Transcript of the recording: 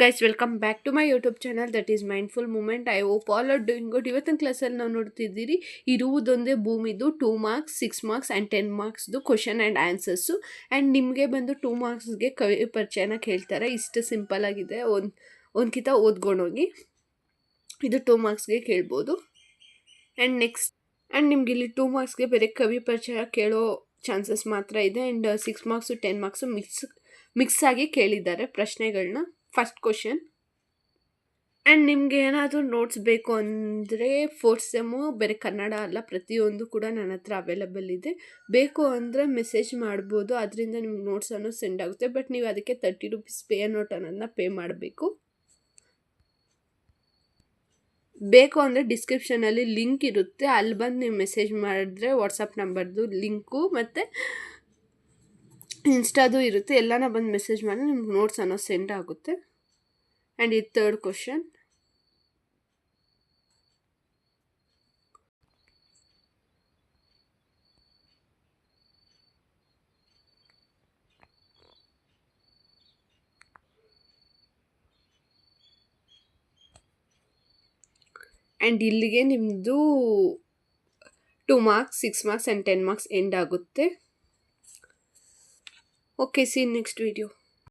Guys welcome back to my YouTube channel that is mindful moment. I hope all are doing good. ಇವತ್ತಿನ ಕ್ಲಾಸಲ್ಲಿ ನಾವು ನೋಡ್ತಿದ್ದೀರಿ ಇರುವುದೊಂದೇ ಭೂಮಿದು 2 ಮಾರ್ಕ್ಸ್ 6 ಮಾರ್ಕ್ಸ್ ಆ್ಯಂಡ್ 10 ಮಾರ್ಕ್ಸ್ದು ಕ್ವಶನ್ ಆ್ಯಂಡ್ ಆನ್ಸರ್ಸು. ಆ್ಯಂಡ್ ನಿಮಗೆ ಬಂದು 2 ಮಾರ್ಕ್ಸ್ಗೆ ಕವಿ ಪರಿಚಯನ ಕೇಳ್ತಾರೆ. ಇಷ್ಟು ಸಿಂಪಲ್ ಆಗಿದೆ. ಒಂದು ಕಿತ ಓದ್ಕೊಂಡೋಗಿ. ಇದು 2 ಮಾರ್ಕ್ಸ್ಗೆ ಕೇಳ್ಬೋದು. ಆ್ಯಂಡ್ ನಿಮ್ಗೆ ಇಲ್ಲಿ 2 ಮಾರ್ಕ್ಸ್ಗೆ ಬೇರೆ ಕವಿ ಪರಿಚಯ ಕೇಳೋ ಚಾನ್ಸಸ್ ಮಾತ್ರ ಇದೆ. ಆ್ಯಂಡ್ 6 ಮಾರ್ಕ್ಸು 10 ಮಾರ್ಕ್ಸು ಮಿಕ್ಸ್ ಆಗಿ ಕೇಳಿದ್ದಾರೆ ಪ್ರಶ್ನೆಗಳನ್ನ. First question. ಆ್ಯಂಡ್ ನಿಮ್ಗೆ ಏನಾದರೂ ನೋಟ್ಸ್ ಬೇಕು ಅಂದರೆ 4th ಸೆಮ್ಮು ಬೇರೆ ಕನ್ನಡ ಅಲ್ಲ, ಪ್ರತಿಯೊಂದು ಕೂಡ ನನ್ನ ಹತ್ರ ಅವೈಲಬಲ್ ಇದೆ. ಬೇಕು ಅಂದರೆ ಮೆಸೇಜ್ ಮಾಡ್ಬೋದು, ಅದರಿಂದ ನಿಮ್ಗೆ ನೋಟ್ಸ್ ಅನ್ನೋ ಸೆಂಡ್ ಆಗುತ್ತೆ. ಬಟ್ ನೀವು ಅದಕ್ಕೆ 30 ರೂಪೀಸ್ ಪೇ ನೋಟ್ ಅನ್ನೋದನ್ನ ಪೇ ಮಾಡಬೇಕು. ಬೇಕು ಅಂದರೆ ಡಿಸ್ಕ್ರಿಪ್ಷನಲ್ಲಿ ಲಿಂಕ್ ಇರುತ್ತೆ, ಅಲ್ಲಿ ಬಂದು ನೀವು ಮೆಸೇಜ್ ಮಾಡಿದ್ರೆ ವಾಟ್ಸಪ್ ನಂಬರ್ದು ಲಿಂಕು ಮತ್ತು ಇನ್ಸ್ಟಾದು ಇರುತ್ತೆ. ಎಲ್ಲನ ಬಂದು ಮೆಸೇಜ್ ಮಾಡಿ ನಿಮ್ಗೆ ನೋಟ್ಸ್ ಅನ್ನೋ ಸೆಂಡ್ ಆಗುತ್ತೆ. ಆ್ಯಂಡ್ ಇದು 3rd ಕ್ವಶನ್. ಆ್ಯಂಡ್ ಇಲ್ಲಿಗೆ ನಿಮ್ಮದು 2 marks 6 marks and 10 marks end ಆಗುತ್ತೆ. Okay, see next video.